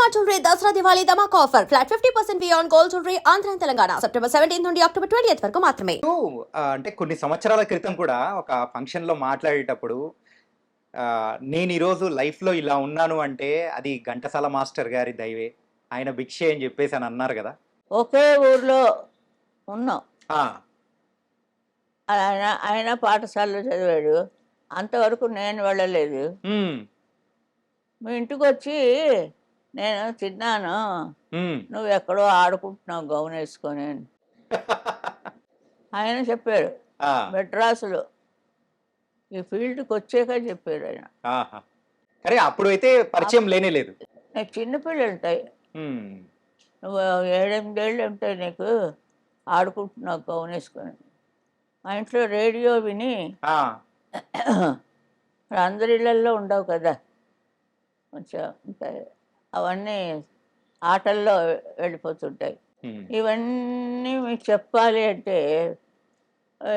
Shalimar Jewelry Dasra Diwali Dhamak offer. Flat 50% on gold jewelry Andhra and Telangana. September 17th నుండి October 20th వరకు మాత్రమే. అంటే కొన్ని సంవత్సరాల క్రితం కూడా ఒక ఫంక్షన్‌లో మాట్లాడేటప్పుడు నేను ఈరోజు లైఫ్‌లో ఇలా ఉన్నాను అంటే అది ఘంటసాల మాస్టర్ గారి దయవే. ఆయన భిక్షే అని చెప్పేసి అని అన్నారు కదా! ఒకే ఊర్లో ఉన్నాం. ఆ! ఆయన ఆయన పాఠశాలలో చదివాడు. అంతవరకు నేను వెళ్ళలేదు. హ్మ్. మీ ఇంటికొచ్చి నేను తిన్నాను, హ్మ్. నువ్వెక్కడో ఆడుకుంటున్నావు గౌన్ వేసుకొని అని ఆయన చెప్పాడు. ఆ! మెడ్రాసులో ఈ ఫీల్డ్కి వచ్చాక చెప్పాడు ఆయన. ఆహా! కానీ అప్పుడైతే పరిచయం లేనే లేదు. నీకు చిన్నపిల్లలు ఉంటాయి, హ్మ్. నువ్వు 7-8 ఏళ్ళు ఉంటాయి నీకు, ఆడుకుంటున్నావు గౌన్ వేసుకొని. మా ఇంట్లో రేడియో విని ఆ! అందరి ఇళ్ళల్లో ఉండవు కదా, కొంచెం ఉంటాయి, అవన్నీ ఆటల్లో వెళ్ళిపోతుంటాయి. హ్మ్. ఇవన్నీ మీకు చెప్పాలి అంటే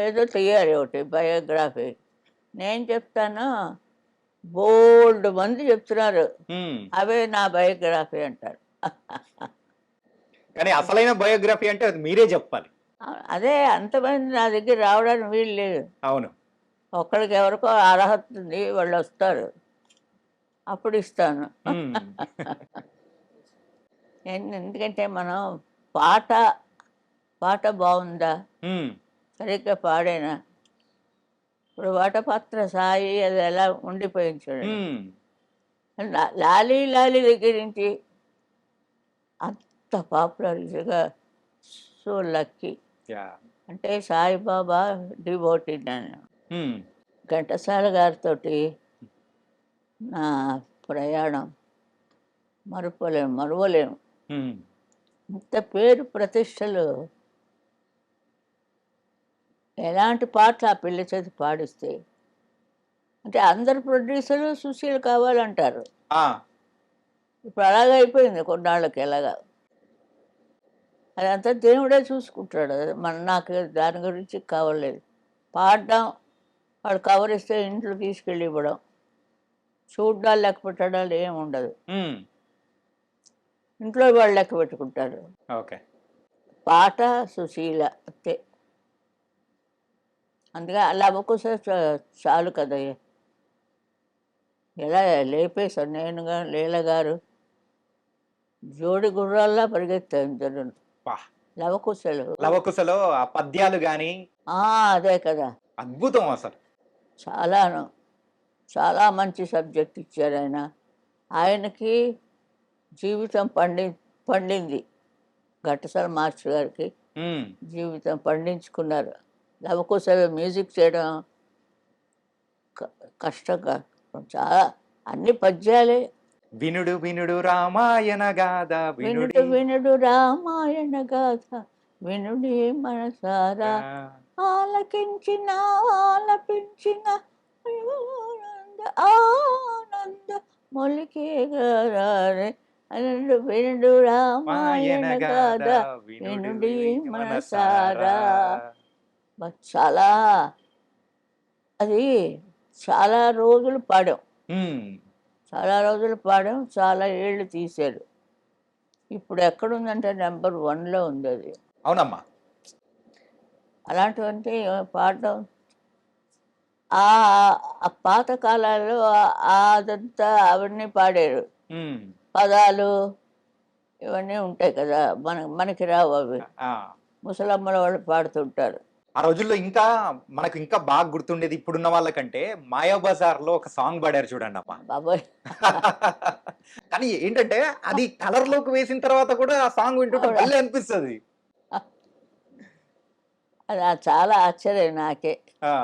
ఏదో తీయాలి ఒకటి బయోగ్రఫీ. నేను చెప్తాను, బోల్డ్ మంది చెప్తున్నారు, హ్మ్. అవే నా బయోగ్రఫీ అంటారు. కానీ అసలైన బయోగ్రఫీ అంటే అది మీరే చెప్పాలి. అదే అంతమంది నా దగ్గర రావడానికి వీలు లేదు. అవును. ఒక్కడికి ఎవరికో అర్హత ఉంది, వాళ్ళు వస్తారు, అప్పుడు ఇస్తాను. హ్మ్. ఎందుకంటే మనం పాట పాట బాగుందా, హ్మ్. సరిగ్గా పాడేనా. ఇప్పుడు వటపత్ర సాయి అది ఎలా ఉండిపోయింది చూడండి. హ్మ్. లాలీ లాలీ దగ్గర నుంచి అంత పాపులర్గా, సో లక్కీ. యాహ్! అంటే సాయిబాబా డివోటీ నేను. హ్మ్. ఘంటసాల గారితో నా ప్రయాణం మరువలేము. హ్మ్. ఇంత పేరు ప్రతిష్టలు, ఎలాంటి పాటలు ఆ పిల్ల చేతి పాడిస్తే, అంటే అందరు ప్రొడ్యూసర్లు సుశీల్ కావాలంటారు. ఆ! ఇప్పుడు అలాగే అయిపోయింది కొన్నాళ్ళకి. ఎలాగా అదంతా దేవుడే చూసుకుంటాడు. నాకు దాని గురించి కావలేదు. పాడడం, వాడు కవర్ ఇస్తే ఇంట్లో తీసుకెళ్ళి ఇవ్వడం, చూడ్డాలు లెక్క పెట్టడాలు ఏమి ఉండదు. హ్మ్. ఇంట్లో వాళ్ళు లెక్క పెట్టుకుంటారు. ఓకే. పాట సుశీల అంతే. అందుకే అలా అవ్వకోస చాలు కదా. ఎలా లేపేశారు నేను లీల గారు, జోడి గుర్రాల్లా పరిగెత్తాను ఇద్దరు వాహ్! లవకుశలు. లవకుశలో ఆ పద్యాలు గాని అదే కదా, అద్భుతం అసలు. చాలాను చాలా మంచి సబ్జెక్ట్ ఇచ్చారు ఆయన. ఆయనకి జీవితం పండింది. ఘంటసాల మాస్టర్ గారికి హ్మ్. జీవితం పండించుకున్నారు. లవకుశలు మ్యూజిక్ చేయడం కష్టంగా, చాలా అన్ని పద్యాలే. వినుడు వినుడు రామాయణ గాథ వినుడు వినుడు రామాయణ గాథ, వినుడి మనసారా, ఆలకించిన ఆలపించిన ఆనంద మొలికే గారే. వినుడు రామాయణ గాథ, వినుడి మనసారా. చాలా అది చాలా రోజులు పాడాం. హ్మ్. చాలా రోజులు పాడాం, చాలా ఏళ్ళు తీశారు. ఇప్పుడు ఎక్కడుందంటే నెంబర్ 1లో ఉంది అది. అవునమ్మా. అలాంటివంటే పాడడం ఆ పాత కాలాల్లో అదంతా అవన్నీ పాడారు. హ్మ్. పదాలు ఇవన్నీ ఉంటాయి కదా, మనకి రావు అవి. ఆ! ముసలమ్మల వాళ్ళు పాడుతుంటారు. ఆ రోజుల్లో ఇంకా మనకు ఇంకా బాగా గుర్తుండేది ఇప్పుడున్న వాళ్ళకంటే 'మాయాబజార్‌లో' ఒక సాంగ్ పాడారు చూడండమ్మా. బాబోయ్. కానీ ఏంటంటే అది కలర్‌లోకి వేసిన తర్వాత కూడా ఆ సాంగ్ వింటుంటే అవునా? భలే అనిపిస్తది. అది చాలా ఆశ్చర్యం నాకే. ఆ!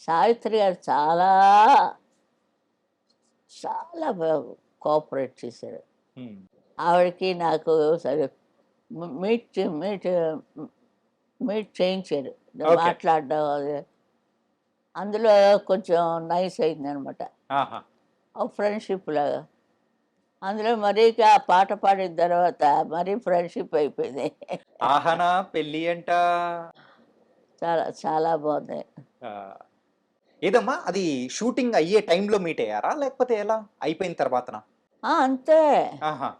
సావిత్రి గారు చాలా చాలా కోఆపరేట్ చేశారు. హ్మ్. ఆవిడకి నాకు సరే మీట్ మీట్ మీట్ చేయించారు. ఓకే. మాట్లాడడం అది అందులో కొంచెం నైస్ అయిందనమాట, ఆహా! ఒక ఫ్రెండ్షిప్ లాగా. అందులో మరీ ఆ పాట పాడిన తర్వాత మరీ ఫ్రెండ్షిప్ అయిపోయింది. ఆహనా పెళ్లి అంట. చాలా చాలా బాగుంది. ఆ! ఏదమ్మా అది షూటింగ్ అయ్యే టైంలో మీట్ అయ్యారా? లేకపోతే ఎలా? అయిపోయిన తర్వాతనా? అంతే. ఆహా!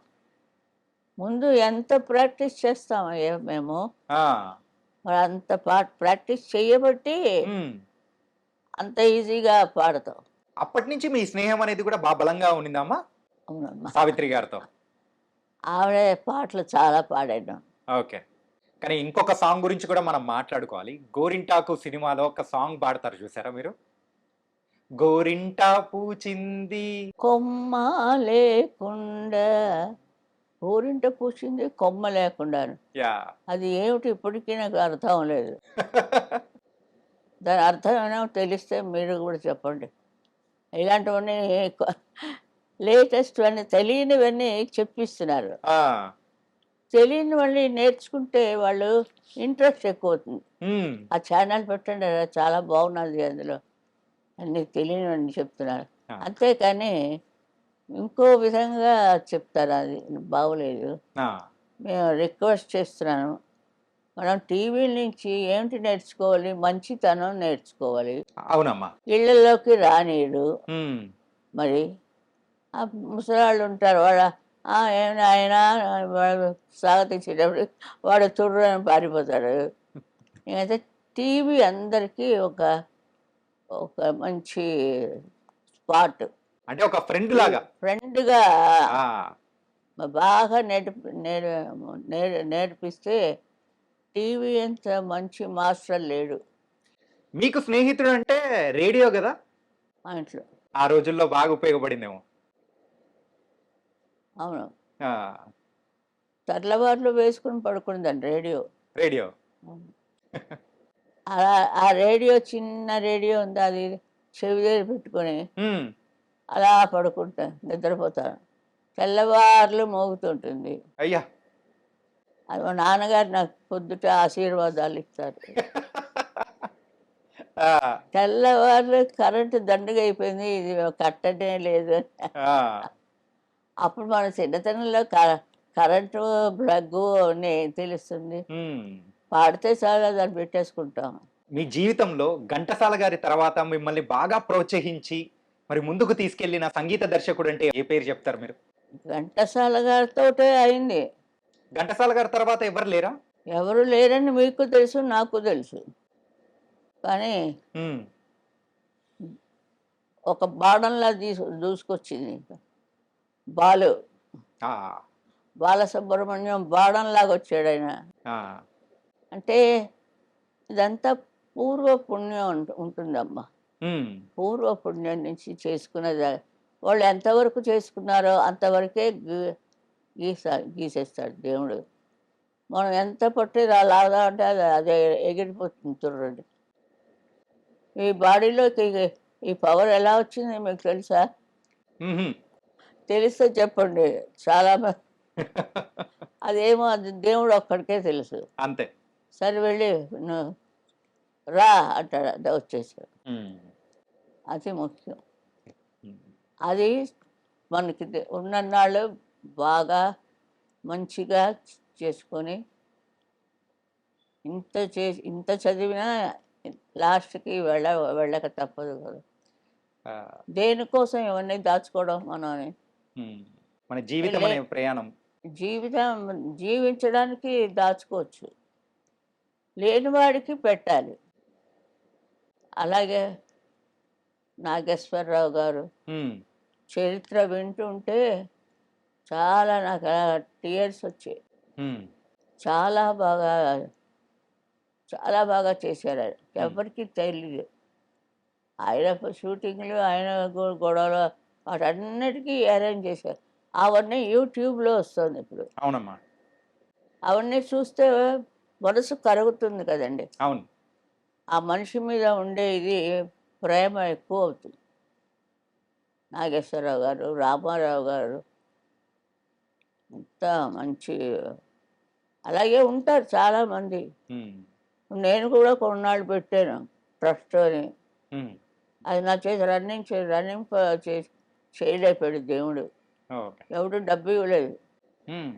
ముందు ఎంత ప్రాక్టీస్ చేస్తామయ్యా మేము. ఆ! మరి అంత ప్రాక్టీస్ చెయ్యబట్టి హ్మ్. అంత ఈజీగా పాడతాం. అప్పటినుంచి మీ స్నేహం అనేది కూడా బలంగా ఉండిందా అమ్మా? అవునమ్మా. సావిత్రి గారితో. ఆవిడ పాటలు చాలా పాడాను. ఓకే. కానీ ఇంకొక సాంగ్ గురించి కూడా మనం మాట్లాడుకోవాలి. 'గోరింటాకు' సినిమాలో ఒక సాంగ్ పాడతారు చూసారా మీరు? గోరింటా పూచింది. కొమ్మ లేకుండా ఊరింట పూసింది కొమ్మ లేకుండాను. యాహ్! అది ఏమిటి ఇప్పటికీ నాకు అర్థం లేదు. దాని అర్థం ఏమైనా తెలిస్తే మీరు కూడా చెప్పండి. ఇలాంటివన్నీ లేటెస్ట్‌వన్నీ తెలియనివన్నీ చెప్పిస్తున్నారు. ఆ! తెలియనివన్నీ నేర్చుకుంటే వాళ్ళు ఇంట్రెస్ట్ ఎక్కువవుతుంది. హ్మ్. ఆ ఛానల్ పెట్టండి చాలా బాగున్నది అందులో. అన్నీ తెలియనివన్నీ చెప్తున్నారు. ఆ! అంతేకాని ఇంకో విధంగా చెప్తారు అది బాగోలేదు. ఆ! మేము రిక్వెస్ట్ చేస్తున్నాను. మనం టీవీల నుంచి ఏమిటి నేర్చుకోవాలి? మంచితనం నేర్చుకోవాలి. అవునమ్మా. ఇళ్ళలోకి రానీయడు. హ్మ్. మరి ఆ ముసలాళ్ళు ఉంటారు. "ఏం నాయనా" వాడు స్వాగతించేటప్పుడు వాడు తుర్రున పారిపోతాడు. ఇంకైతే టీవీ అందరికీ ఒక ఒక మంచి స్పాట్. అంటే ఒక ఫ్రెండ్ లాగా. ఫ్రెండ్‌గా ఆ! బాగా నేర్పిస్తే టీవీ అంత మంచి మాస్టర్ లేడు మీకు స్నేహితుడంటే రేడియో గదా! మా ఇంట్లో. ఆ రోజుల్లో బాగా ఉపయోగపడిందేమో. అవును. ఆ! తెల్లవార్లు వేసుకొని పడుకుందండి రేడియో. రేడియో. అవును. అలా ఆ రేడియో చిన్న రేడియో ఉంది. అది చెవి దగ్గర పెట్టుకొని హ్మ్. అలా పడుకుంటా నిద్రపోతాను. తెల్లవార్లు మోగుతుంటుంది. అయ్యా! అది మా నాన్నగారు నాకు పొద్దుట ఆశీర్వాదాలు ఇస్తారు. ఆ! తెల్లవార్లు కరెంటు దండుగ అయిపోయింది. ఇది కట్టనే లేదు అని. ఆ! అప్పుడు మన చిన్నతనంలో కరెంటు ప్లగ్గు అవన్నీ ఏం తెలుస్తుంది. హ్మ్. పాడితే చాలు దాన్ని పెట్టేసుకుంటాం. మీ జీవితంలో ఘంటసాల గారి తర్వాత మిమ్మల్ని బాగా ప్రోత్సహించి, మరి ముందుకు తీసుకెళ్ళిన సంగీత దర్శకుడంటే ఏ పేరు చెప్తారు మీరు? ఘంటసాల గారితోటే అయింది. ఘంటసాల గారి తర్వాత ఎవరు లేరా? ఎవరు లేరని మీకు తెలుసు, నాకు తెలుసు. కానీ హ్మ్. ఒక బాణంలా దూసుకొచ్చింది. బాలు. ఆ! బాలసుబ్రహ్మణ్యం బాణంలాగా వచ్చాడాయన. ఆ! అంటే ఇదంతా పూర్వ పుణ్యం ఉంటుందమ్మా. హ్మ్. పూర్వ పుణ్యం నుంచి చేసుకున్నది. వాళ్ళు ఎంతవరకు చేసుకున్నారో అంతవరకే గీసేస్తాడు దేవుడు. మనం ఎంత పట్టి లాగా అంటే అది అదే ఎగిరిపోతుంది చూడండి. ఈ బాడీలోకి ఈ పవర్ ఎలా వచ్చింది మీకు తెలుసా? హుహు. తెలిస్తే చెప్పండి. చాలా అదేమో అది దేవుడు ఒక్కడికే తెలుసు. అంతే. సరే వెళ్ళి నువ్వు రా అంటాడు. అదే వచ్చేసాడు. హ్మ్. అది ముఖ్యం. హ్మ్. అది మనకి ఉన్నన్నాళ్ళు బాగా మంచిగా చేసుకొని ఇంత చదివినా లాస్ట్‌కి వెళ్ళక తప్పదు కదా! ఆ! దేనికోసం ఇవన్నీ దాచుకోవడం మనం అని. హ్మ్. మన జీవితం లే అనే ప్రయాణం. జీవితం జీవించడానికి దాచుకోవచ్చు. లేనివాడికి పెట్టాలి. అలాగే నాగేశ్వరరావు గారు హ్మ్. చరిత్ర వింటుంటే చాలా నాకు టీయర్స్ వచ్చాయి. హ్మ్. చాలా బాగా చాలా బాగా చేశారాయన. హ్మ్. ఎవరికీ తెలీదు. ఆయన షూటింగ్‌లు, ఆయన గొడవలు వాటన్నిటికీ అరేంజ్ చేశారు. అవన్నీ యూట్యూబ్‌లో వస్తుంది ఇప్పుడు. అవునమ్మా. అవన్నీ చూస్తే మనసు కరుగుతుంది కదండీ! అవును. ఆ మనిషి మీద ఉండే ఇది ప్రేమ ఎక్కువవుతుంది. నాగేశ్వరరావు గారు, రామారావు గారు ఎంత మంచి అలాగే ఉంటారు చాలామంది. హ్మ్. నేను కూడా కొన్నాళ్ళు పెట్టాను ట్రస్ట్ అని. హ్మ్. అది నా చేసి రన్నింగ్ చేసి చేయలేకపోయాడు దేవుడు. ఓకే. ఎవడు డబ్బు ఇవ్వలేదు. హ్మ్.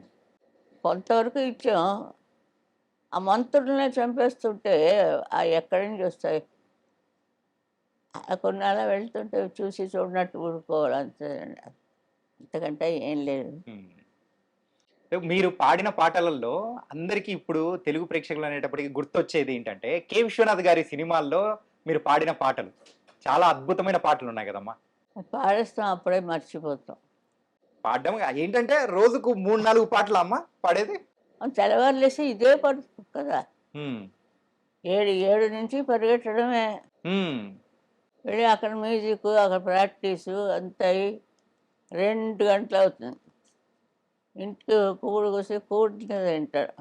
కొంతవరకు ఇచ్చాం. ఆ మంత్రులనే చంపేస్తుంటే ఎక్కడి నుంచి వస్తాయి? కొన్నాళ్ళ వెళ్తుంటే చూసి చూడనట్టు ఊరుకోవాలి అంతే. అంతకంటే ఏం లేదు. హ్మ్. మీరు పాడిన పాటలలో అందరికీ ఇప్పుడు తెలుగు ప్రేక్షకులు అనేటప్పటికి గుర్తొచ్చేది ఏంటంటే, 'కె. విశ్వనాథ్' గారి సినిమాల్లో మీరు పాడిన పాటలు. చాలా అద్భుతమైన పాటలున్నాయి గదమ్మా! పాడేస్తాం, అప్పుడే మర్చిపోతాం. పాడడం ఏంటంటే రోజుకు 3, 4 పాటలా అమ్మా పాడేది? తెల్లవారు లేసి ఇదే పని కదా. హ్మ్. 7 నుంచి పరిగెట్టడమే. హ్మ్. వెళ్ళి అక్కడ మ్యూజిక్, అక్కడ ప్రాక్టీసు అంతా అయ్యి 2 గంటలు అవుతుంది. ఇంటికి కూడి కూసి కూడి తింటాడు.